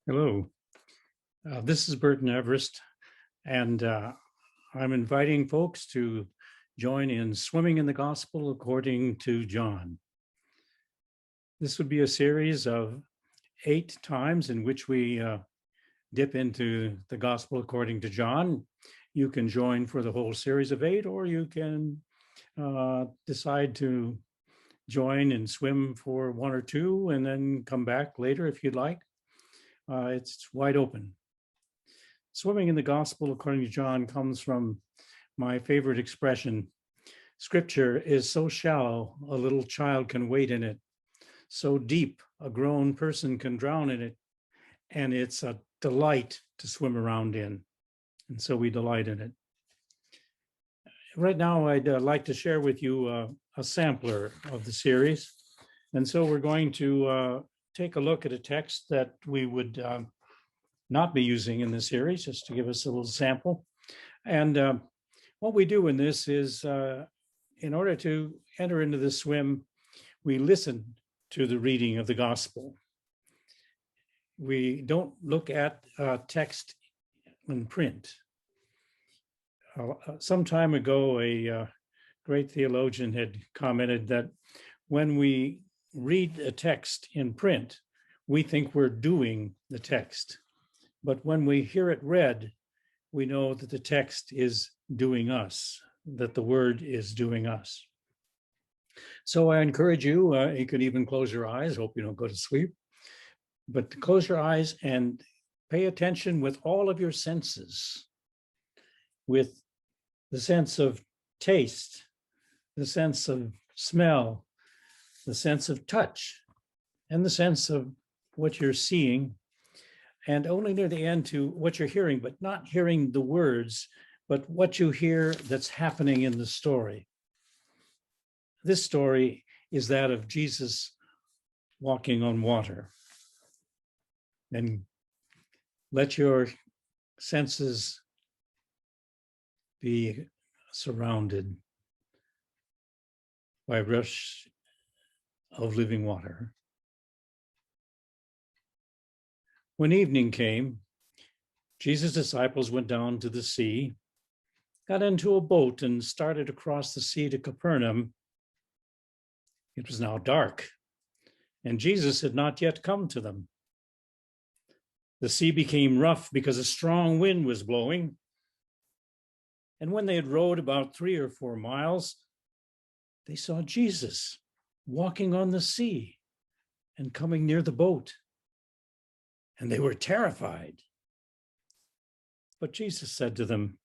Hello, this is Burton Everist, and I'm inviting folks to join in Swimming in the Gospel according to John. This would be a series of 8 times in which we dip into the Gospel according to John. You can join for the whole series of 8, or you can decide to join and swim for 1 or 2 and then come back later if you'd like. It's wide open. Swimming in the Gospel according to John comes from my favorite expression. Scripture is so shallow, a little child can wade in it. So deep, a grown person can drown in it. And it's a delight to swim around in. And so we delight in it. Right now, I'd like to share with you a sampler of the series. And so we're going to take a look at a text that we would not be using in this series, just to give us a little sample. And what we do in this is, in order to enter into the swim, we listen to the reading of the gospel. We don't look at text in print. Some time ago, a great theologian had commented that when we read a text in print, we think we're doing the text. But when we hear it read, we know that the text is doing us, that the word is doing us. So I encourage you, you can even close your eyes, hope you don't go to sleep, but to close your eyes and pay attention with all of your senses, with the sense of taste, the sense of smell, the sense of touch, and the sense of what you're seeing, and only near the end to what you're hearing, but not hearing the words, but what you hear that's happening in the story. This story is that of Jesus walking on water. And let your senses be surrounded by a rush of living water. When evening came, Jesus' disciples went down to the sea, got into a boat, and started across the sea to Capernaum. It was now dark, and Jesus had not yet come to them. The sea became rough because a strong wind was blowing. And when they had rowed about 3 or 4 miles, they saw Jesus walking on the sea and coming near the boat. And they were terrified. But Jesus said to them,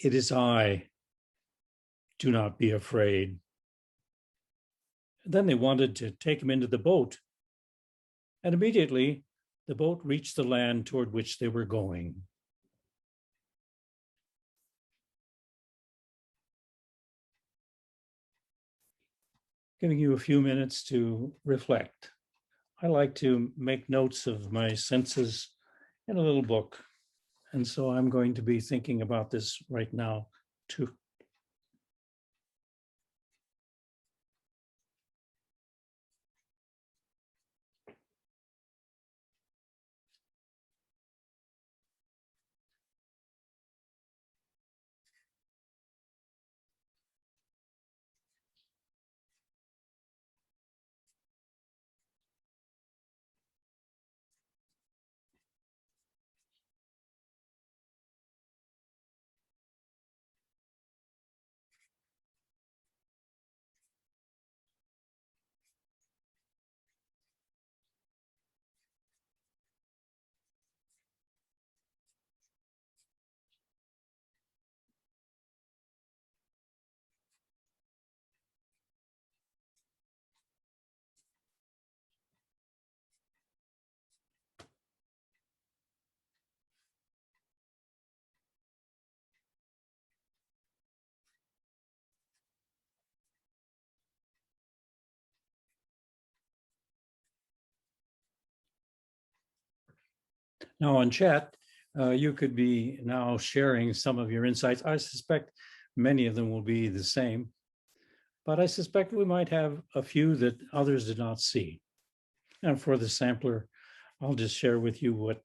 "It is I. Do not be afraid." Then they wanted to take him into the boat. And immediately the boat reached the land toward which they were going. Giving you a few minutes to reflect. I like to make notes of my senses in a little book. And so I'm going to be thinking about this right now, too. Now on chat, you could be now sharing some of your insights. I suspect many of them will be the same, but I suspect we might have a few that others did not see. And for the sampler, I'll just share with you what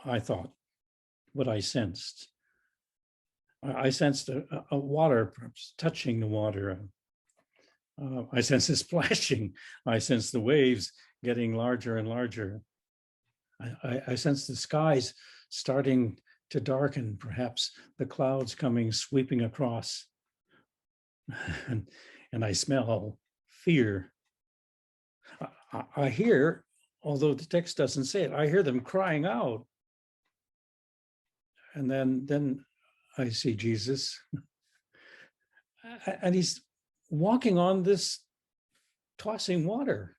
I thought, what I sensed. I sensed a water perhaps touching the water. I sensed the splashing. I sensed the waves getting larger and larger. I sensed the skies starting to darken, perhaps the clouds coming sweeping across. and I smell fear. I hear, although the text doesn't say it, I hear them crying out. And then I see Jesus, and he's walking on this tossing water.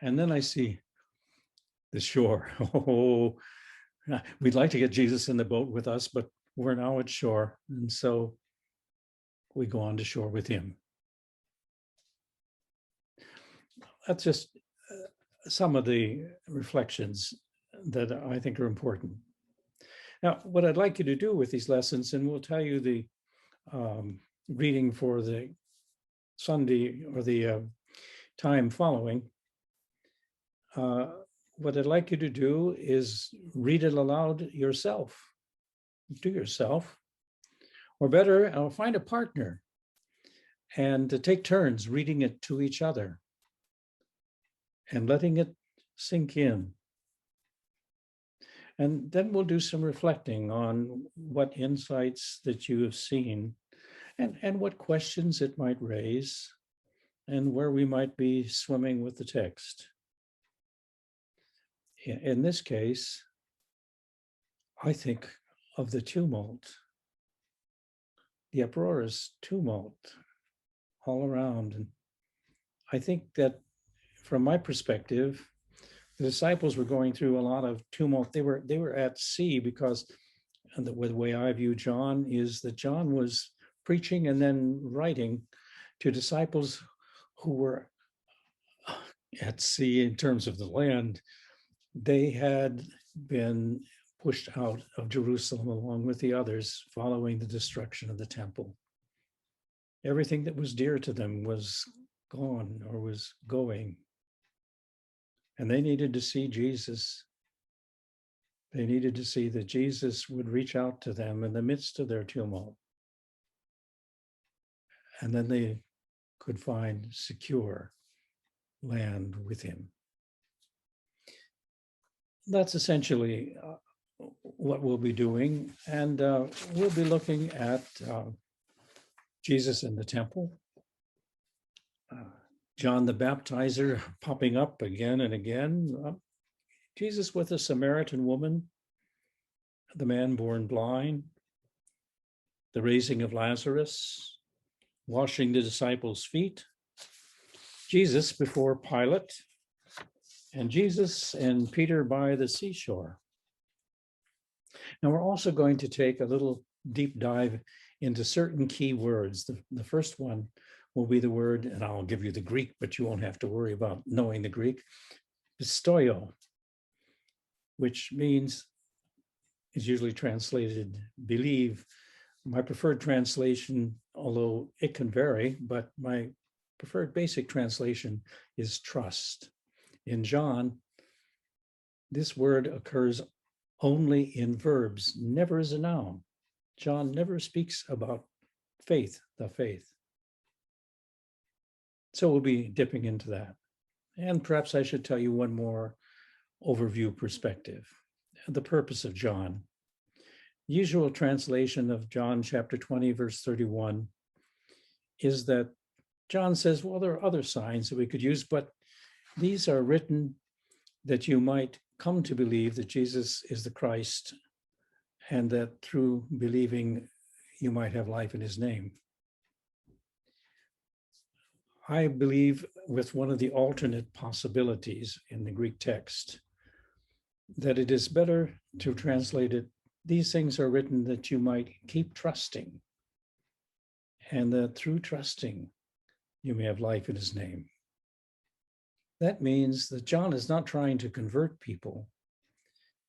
And then I see the shore. Oh, we'd like to get Jesus in the boat with us, but we're now at shore. And so we go on to shore with him. That's just some of the reflections that I think are important. Now, what I'd like you to do with these lessons, and we'll tell you the reading for the Sunday or the time following, what I'd like you to do is read it aloud yourself, to yourself, or better, find a partner and to take turns reading it to each other and letting it sink in. And then we'll do some reflecting on what insights that you have seen and what questions it might raise and where we might be swimming with the text. In this case, I think of the tumult, the uproarious tumult all around. And I think that from my perspective, the disciples were going through a lot of tumult. They were at sea because the way I view John is that John was preaching and then writing to disciples who were at sea in terms of the land. They had been pushed out of Jerusalem along with the others following the destruction of the temple. Everything that was dear to them was gone or was going. And they needed to see Jesus. They needed to see that Jesus would reach out to them in the midst of their tumult. And then they could find secure land with him. That's essentially what we'll be doing. And we'll be looking at Jesus in the temple, John the Baptizer popping up again and again, Jesus with a Samaritan woman, the man born blind, the raising of Lazarus, washing the disciples' feet, Jesus before Pilate, and Jesus and Peter by the seashore. Now, we're also going to take a little deep dive into certain key words. The first one will be the word, and I'll give you the Greek, but you won't have to worry about knowing the Greek, pistoio, which means, is usually translated believe. My preferred translation, although it can vary, but my preferred basic translation is trust. In John, this word occurs only in verbs, never as a noun. John never speaks about faith, the faith. So we'll be dipping into that. And perhaps I should tell you one more overview perspective. The purpose of John. Usual translation of John chapter 20, verse 31 is that John says, well, there are other signs that we could use, but these are written that you might come to believe that Jesus is the Christ and that through believing you might have life in his name. I believe with one of the alternate possibilities in the Greek text that it is better to translate it, these things are written that you might keep trusting and that through trusting you may have life in his name. That means that John is not trying to convert people,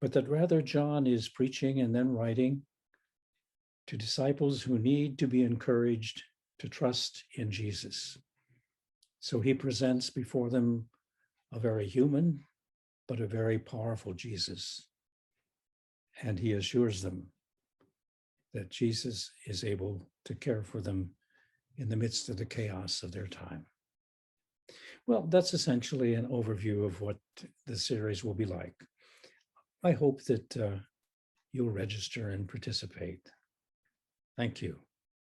but that rather John is preaching and then writing to disciples who need to be encouraged to trust in Jesus. So he presents before them a very human, but a very powerful Jesus. And he assures them that Jesus is able to care for them in the midst of the chaos of their time. Well, that's essentially an overview of what the series will be like. I hope that you'll register and participate. Thank you.